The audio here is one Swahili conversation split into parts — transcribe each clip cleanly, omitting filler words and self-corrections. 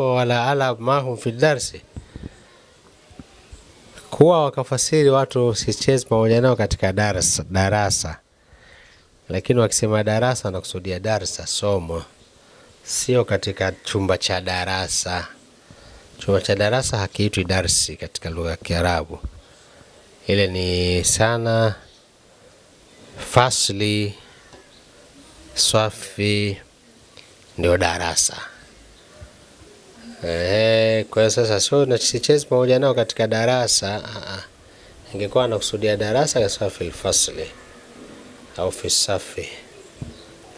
hapo wala alab mahum fi darsi, kuwa wakafasiri watu sicheze pamoja nao katika darasa. Lakini wakisema darasa wanakusudia darasa, somo, sio katika chumba cha darasa. Chumba cha darasa hakiitwi darsi katika lugha ya Kiarabu. Ile ni sana, fasli, swafi ndio darasa. Kwa sasa sio na sicheze pamoja nao katika darasa. Ingekuwa anakusudia darasa ya swafi al-fasli au fi safi,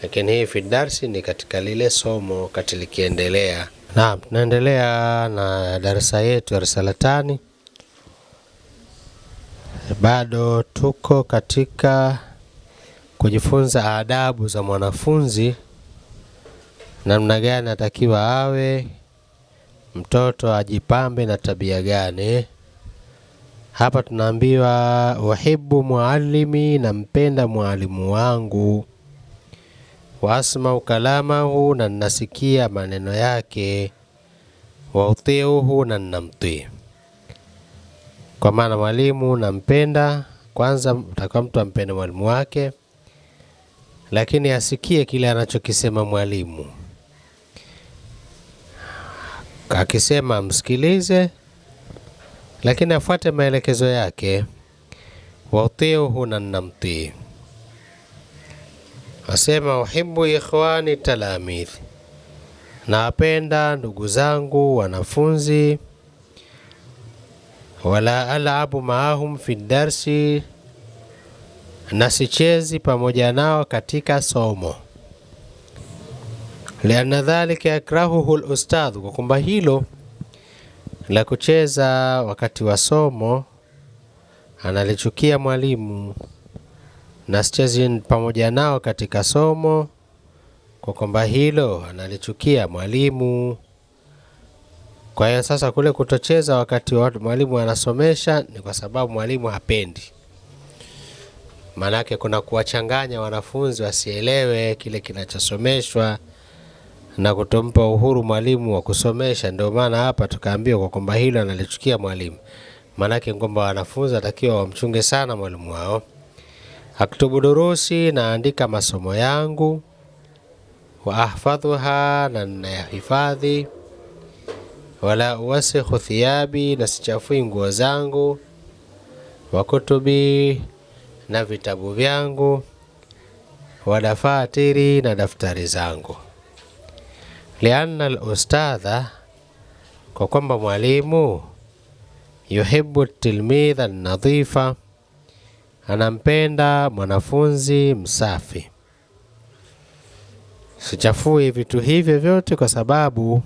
lakini hii fi darsi ni katika lile somo kati likiendelea. Naam, tunaendelea na darasa yetu ya risalatani. Bado tuko katika kujifunza adabu za mwanafunzi, namna gani atakiwa awe, mtoto ajipambe na tabia gani. Hapa tunaambiwa uhibbu muallimi, nampenda mwalimu wangu, wasma'u kalamahu, na nasikia maneno yake, wa utiuhu, na namtii. Kwa maana mwalimu nampenda, kwanza mtakuwa mtu ampende mwalimu wake, lakini asikie kile anachokisema mwalimu. Akisema msikilize, lakini afuate maelekezo yake. Wa utiuhu, na namtii. Asema uhibbu ikhwani talamidh, napenda ndugu zangu wanafunzi, wala alabu maahum fi darsi, na sichezi pamoja nao katika somo. Lianna dhalika yakrahuhu al-ustadh, kwa kwamba hilo la kucheza wakati wa somo analichukia mwalimu, na sichezi pamoja nao katika somo kwa kwamba hilo analichukia mwalimu. Kwa hiyo sasa kule kutocheza wakati mwalimu anasomesha ni kwa sababu mwalimu hapendi. Manake kuna kuwachanganya wanafunzi wasielewe kile kinachosomeshwa na kutompa uhuru mwalimu wa kusomesha. Ndio maana hapa tukaambiwa kwa kwamba hilo analichukia mwalimu. Manake kwamba wanafunzi atakiwa wamchunge sana mwalimu wao. Aktubu durusi, naandika masomo yangu, wa ahfadhuha, na nayahifadhi, wala uwasikhu thiyabi, na sichafui nguo zangu, wa kutubi, na vitabu vyangu, wa dafatiri, na daftari zangu. Lianna al-ustadha, kwa kwamba mwalimu, yuhibbu tilmidha nadhifa, anampenda mwanafunzi msafi. Sichafui vitu hivyo vyote kwa sababu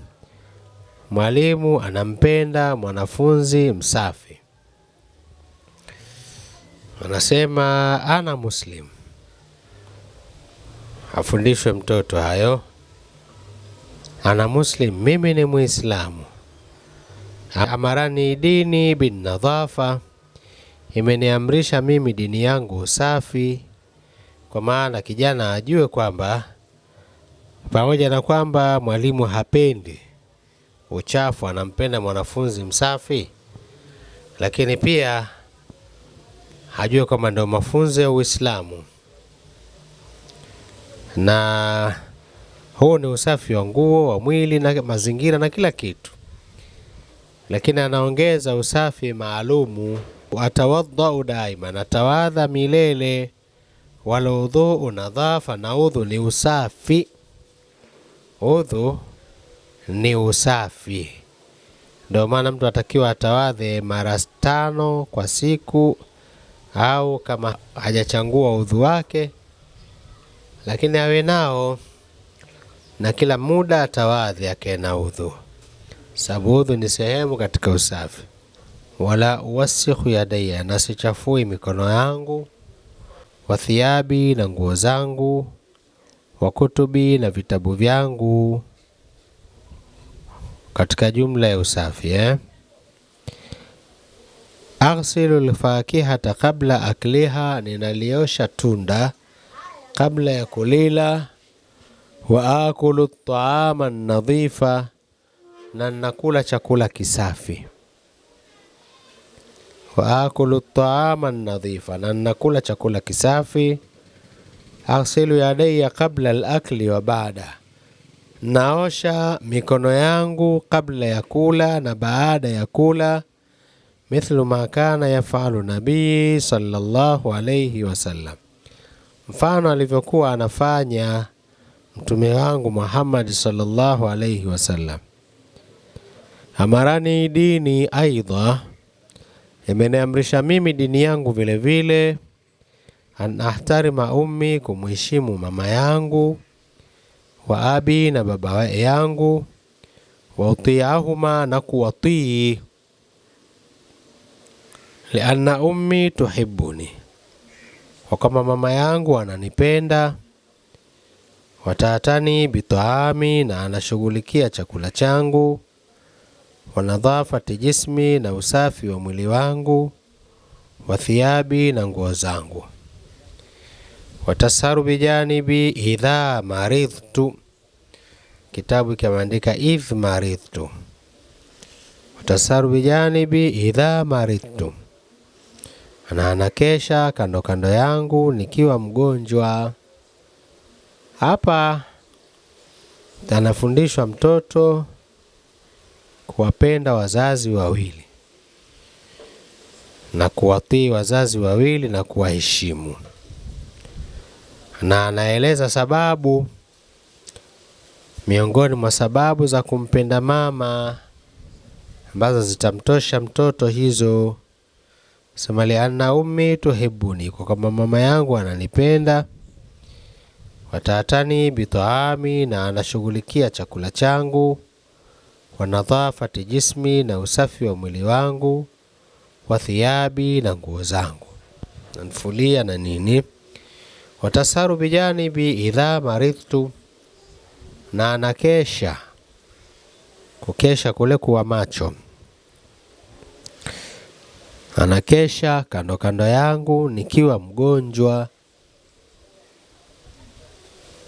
mwalimu anampenda mwanafunzi msafi. Anasema ana muslim, afundishwe mtoto hayo. Ana muslim, mimi ni Muislamu. Amarani dini bin nadhafa, imeniamrisha mimi dini yangu usafi. Kwa maana kijana ajue kwamba pamoja na kwamba mwalimu hapendi uchafu, anampenda mwanafunzi msafi, lakini pia ajue kwamba ndio mafunzo ya Uislamu, na huu ni usafi wa nguo, wa mwili, na mazingira na kila kitu. Lakini anaongeza usafi maalumu, atawadhau daima, natawadha milele, wala udhu nadhafa, na udhu ni usafi. Udhu ni usafi. Ndio maana mtu atakiwa atawadhe mara 5 kwa siku, au kama hajachangua udhu wake, lakini awe nao, na kila muda atawadhi yake na udhu, sababu udhu ni sehemu katika usafi. Wala uwasikhu yadayya, na sichafui mikono yangu, wa thiyabi, na nguo zangu, wa kutubi, na vitabu vyangu, katika jumla ya usafi. Aghsilu al-fakihata qabla akliha, ninaliosha tunda kabla ya kulila. Wa akulu at-ta'ama an-nadhifa, na nakula chakula kisafi. Wa akulu ta'ama nadhifa, na nakula chakula kisafi. Aghsilu yadayya qabla al-akli wa ba'da, naosha mikono yangu kabla ya kula na baada ya kula. Mithlu ma kana yafalu nabii sallallahu alayhi wasallam, mfano alivyokuwa anafanya mtume wangu Muhammad sallallahu alayhi wasallam. Amarani dini aidha, imeniamrisha mimi dini yangu vile vile. An ahtarima ummi, kumheshimu mama yangu. Wa abi, na baba yangu. Wa utiahuma, na kuwatii. Lianna ummi tuhibbuni, kwa kama mama yangu ananipenda. Wataatani bitaami, na anashughulikia chakula changu. Wanadhafati jismi, na usafi wa mwili wangu. Wa thiyabi, na nguo zangu. Watasaru bijanibi idha maridhtu, kitabu kimeandika idh maridhtu. Watasaru bijanibi idha maridhtu, na anakesha kando kando yangu nikiwa mgonjwa. Hapa anafundishwa mtoto kuwapenda wazazi wawili na kuwatii wazazi wawili na kuwaheshimu, na anaeleza sababu miongoni mwa sababu za kumpenda mama ambazo zitamtosha mtoto hizo. Sema lianna ummi tuhibbuni, kwa kama mama yangu ananipenda. Wataatani bitaami, na anashughulikia chakula changu. Wanadhafati jismi, na usafi wa mwili wangu. Wa thiyabi, na nguo zangu, nanfulia na nini. Watasaru bijanibi idha maridhtu, na anakesha, kukesha kule kuwa macho, anakesha kando kando yangu nikiwa mgonjwa.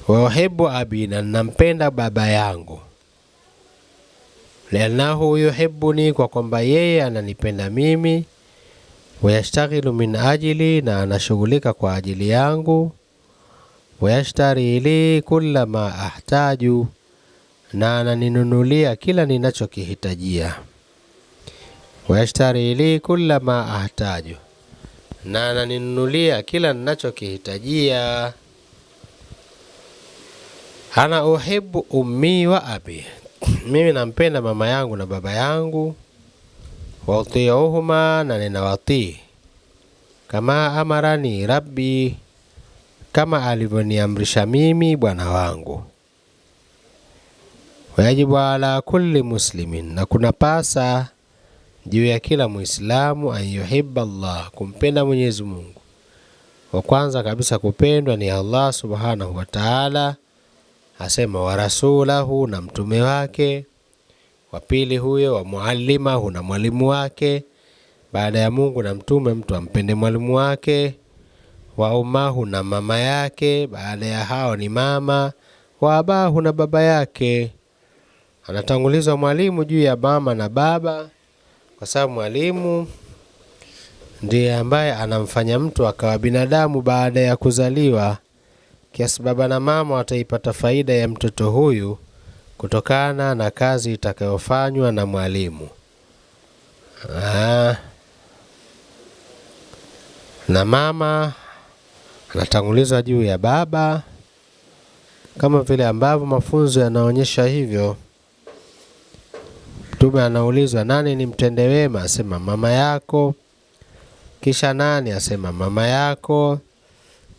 Wa uhibbu abi, na nampenda baba yangu. Liannahu yuhibbuni, kwa kwamba yeye ananipenda mimi. Wayashtaghilu min ajili, na anashughulika kwa ajili yangu. Wayashtari li kulla ma ahtaju, na ananinunulia kila ninachokihitajia. Wayashtari li kulla ma ahtaju, na ananinunulia kila ninachokihitajia. Ana uhibbu ummi wa abi, mimi nampenda mama yangu na baba yangu. Wa utiuhuma, na ninawatii. Kama amarani rabbi, kama alivyoniamrisha mimi bwana wangu. Wajibu ala kulli muslimin, na kuna pasa juu ya kila Muislamu an yuhibba Allah, kumpenda Mwenyezi Mungu. Wa kwanza kabisa kupendwa ni Allah subhanahu wa ta'ala, asema wa rasulahu, na mtume wake. Wa pili huyo wa muallimahu, na mwalimu wake. Baada ya Mungu na mtume, mtu ampende mwalimu wake. Wa ummahu, na mama yake. Baada ya hao ni mama. Wa abahu, na baba yake. Anatangulizwa mwalimu juu ya mama na baba, kwa sababu mwalimu ndiye ambaye anamfanya mtu akawa binadamu baada ya kuzaliwa. Kiasi baba na mama wataipata faida ya mtoto huyu kutokana na kazi itakayofanywa na mwalimu. Na mama anatangulizwa juu ya baba, kama vile ambavyo mafunzo yanaonyesha hivyo. Mtume anaulizwa nani ni mtende wema, asema mama yako. Kisha nani, asema mama yako.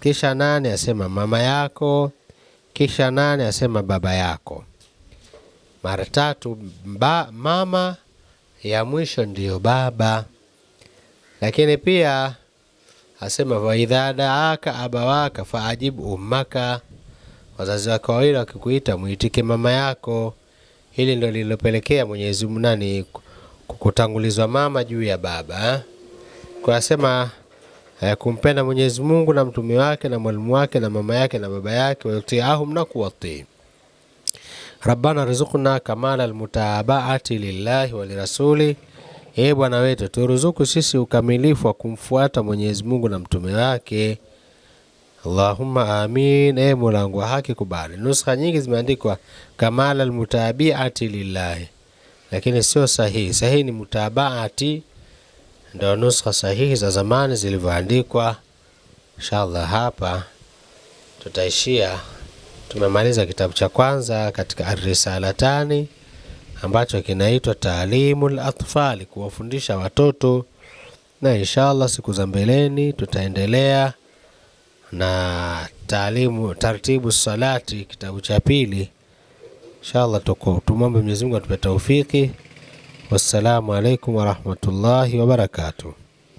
Kisha nani, asema mama yako. Kisha nani, asema baba yako. Mara tatu mama, ya mwisho ndiyo baba. Lakini pia asema wa idha daaka abawaka faajib ummaka, wazazi wako wawili wakikuita muitike mama yako. Hili ndio lililopelekea Mwenyezi Mungu nani kukutangulizwa mama juu ya baba. Kwa asema kumpenda Mwenyezi Mungu na mtume wake na mwalimu wake na mama yake na baba yake, wa yutiahum, na kuwatii. Rabbana rizukna kamala almutabaati lillahi wa lirasuli, Bwana wetu turuzuku sisi ukamilifu wa kumfuata Mwenyezi Mungu na mtume wake. Allahumma amin. Mola wa haki kubali. Nuskha nyingi zimeandikwa kamala almutabiati lillahi, lakini sio sahihi. Sahihi ni mutabaati, ndio nuskha sahihi za zamani zilivyoandikwa. Inshallah hapa tutaishia. Tumemaliza kitabu cha kwanza katika Ar-Risalatani ambacho kinaitwa Taalimul Atfali, kuwafundisha watoto, na inshallah siku za mbeleni tutaendelea na tartibu salati, kitabu cha pili. Inshallah tumombe Mwenyezi Mungu atupe taufiki. Wassalamu alaikum warahmatullahi wabarakatuh.